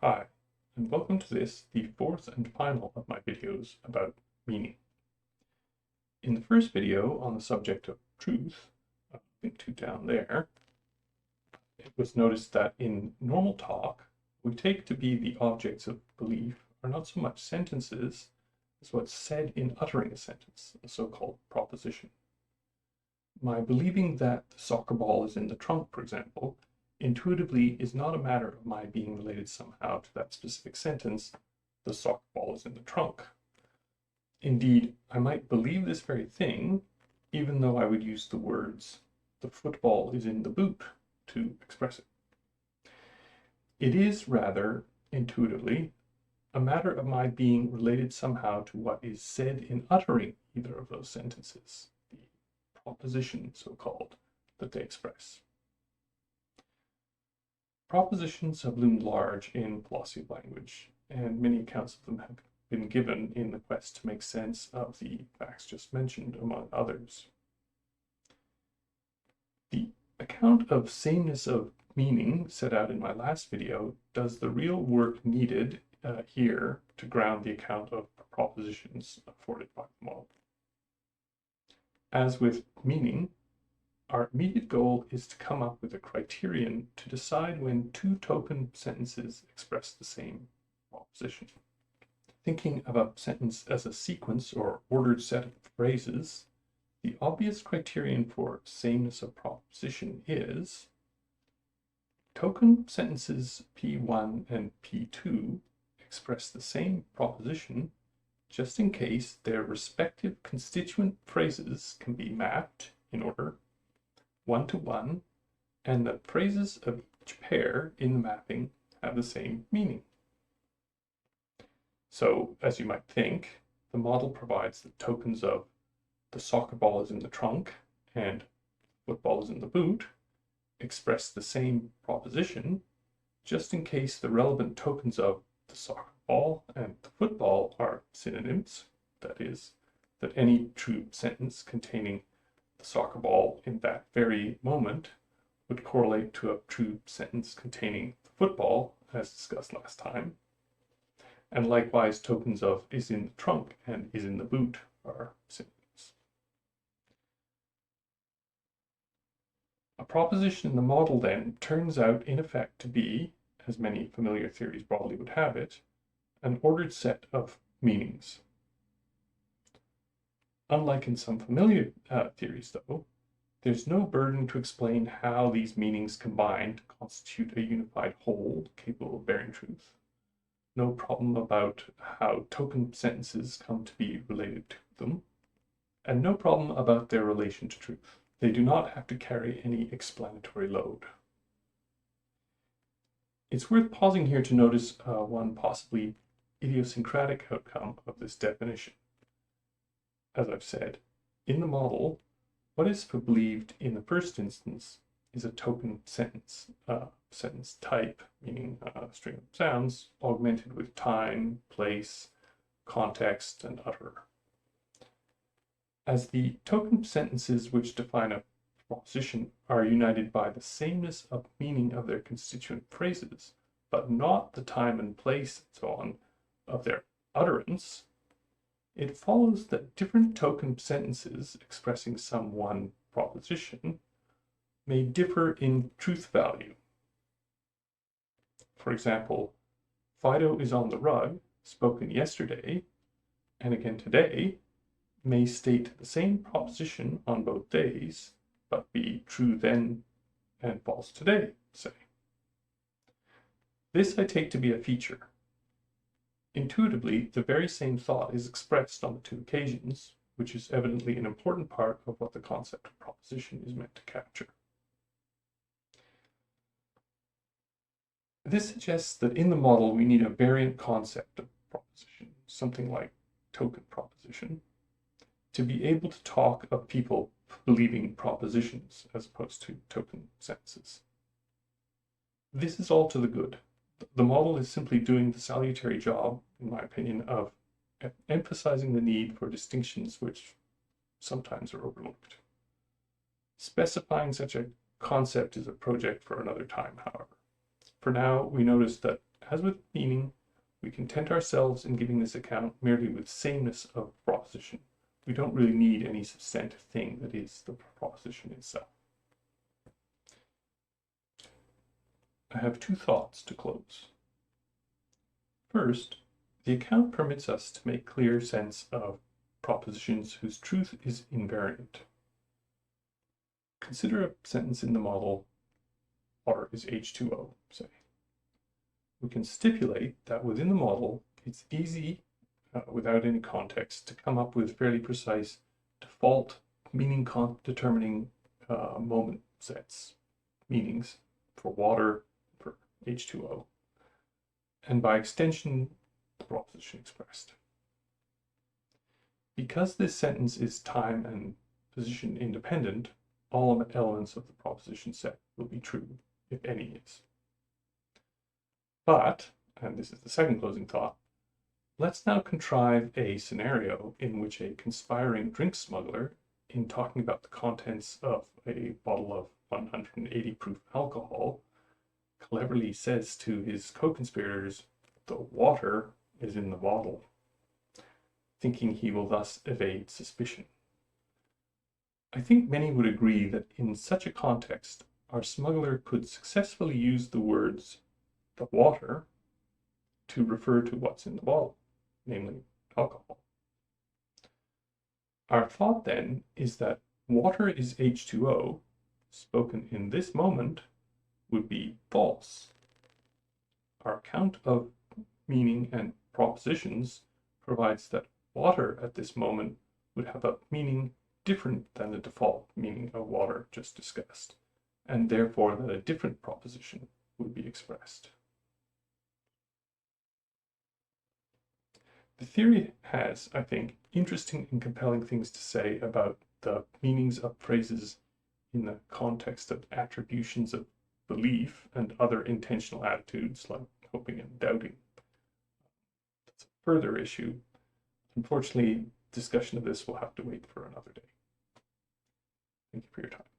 Hi, and welcome to this, the fourth and final of my videos about meaning. In the first video on the subject of truth, link to down there, it was noticed that in normal talk, we take to be the objects of belief are not so much sentences as what's said in uttering a sentence, a so-called proposition. My believing that the soccer ball is in the trunk, for example, intuitively is not a matter of my being related somehow to that specific sentence, the soccer ball is in the trunk. Indeed, I might believe this very thing, even though I would use the words, the football is in the boot, to express it. It is rather, intuitively, a matter of my being related somehow to what is said in uttering either of those sentences, the proposition, so-called, that they express. Propositions have loomed large in philosophy of language, and many accounts of them have been given in the quest to make sense of the facts just mentioned, among others. The account of sameness of meaning set out in my last video does the real work needed here to ground the account of propositions afforded by the model. As with meaning, our immediate goal is to come up with a criterion to decide when two token sentences express the same proposition. Thinking of a sentence as a sequence or ordered set of phrases, the obvious criterion for sameness of proposition is token sentences P1 and P2 express the same proposition just in case their respective constituent phrases can be mapped in order one-to-one, and the phrases of each pair in the mapping have the same meaning. So, as you might think, the model provides the tokens of the soccer ball is in the trunk and football is in the boot express the same proposition, just in case the relevant tokens of the soccer ball and the football are synonyms, that is, that any true sentence containing the soccer ball in that very moment would correlate to a true sentence containing the football, as discussed last time. And likewise, tokens of is in the trunk and is in the boot are synonyms. A proposition in the model then turns out in effect to be, as many familiar theories broadly would have it, an ordered set of meanings. Unlike in some familiar theories, though, there's no burden to explain how these meanings combine to constitute a unified whole capable of bearing truth. No problem about how token sentences come to be related to them, and no problem about their relation to truth. They do not have to carry any explanatory load. It's worth pausing here to notice one possibly idiosyncratic outcome of this definition. As I've said, in the model, what is believed in the first instance is a token sentence, sentence type, meaning a string of sounds, augmented with time, place, context, and utterer. As the token sentences which define a proposition are united by the sameness of meaning of their constituent phrases, but not the time and place and so on of their utterance, it follows that different token sentences expressing some one proposition may differ in truth value. For example, Fido is on the rug, spoken yesterday, and again today, may state the same proposition on both days, but be true then and false today, say. This I take to be a feature. Intuitively, the very same thought is expressed on the two occasions, which is evidently an important part of what the concept of proposition is meant to capture. This suggests that in the model we need a variant concept of proposition, something like token proposition, to be able to talk of people believing propositions as opposed to token sentences. This is all to the good. The model is simply doing the salutary job, in my opinion, of emphasizing the need for distinctions which sometimes are overlooked. Specifying such a concept is a project for another time, however. For now, we notice that as with meaning, we content ourselves in giving this account merely with sameness of proposition. We don't really need any substantive thing that is the proposition itself. I have two thoughts to close. First, the account permits us to make clear sense of propositions whose truth is invariant. Consider a sentence in the model, water is H2O, say. We can stipulate that within the model, it's easy, without any context, to come up with fairly precise default meaning determining moment sets, meanings for water, for H2O, and by extension, the proposition expressed. Because this sentence is time and position independent, all elements of the proposition set will be true, if any is. But, and this is the second closing thought, let's now contrive a scenario in which a conspiring drink smuggler, in talking about the contents of a bottle of 180 proof alcohol, cleverly says to his co-conspirators, "The water is in the bottle," thinking he will thus evade suspicion. I think many would agree that in such a context, our smuggler could successfully use the words "the water" to refer to what's in the bottle, namely alcohol. Our thought then is that water is H2O, spoken in this moment, would be false. Our account of meaning and propositions provides that water at this moment would have a meaning different than the default meaning of water just discussed, and therefore that a different proposition would be expressed. The theory has, I think, interesting and compelling things to say about the meanings of phrases in the context of attributions of belief and other intentional attitudes like hoping and doubting. That's a further issue. Unfortunately, discussion of this will have to wait for another day. Thank you for your time.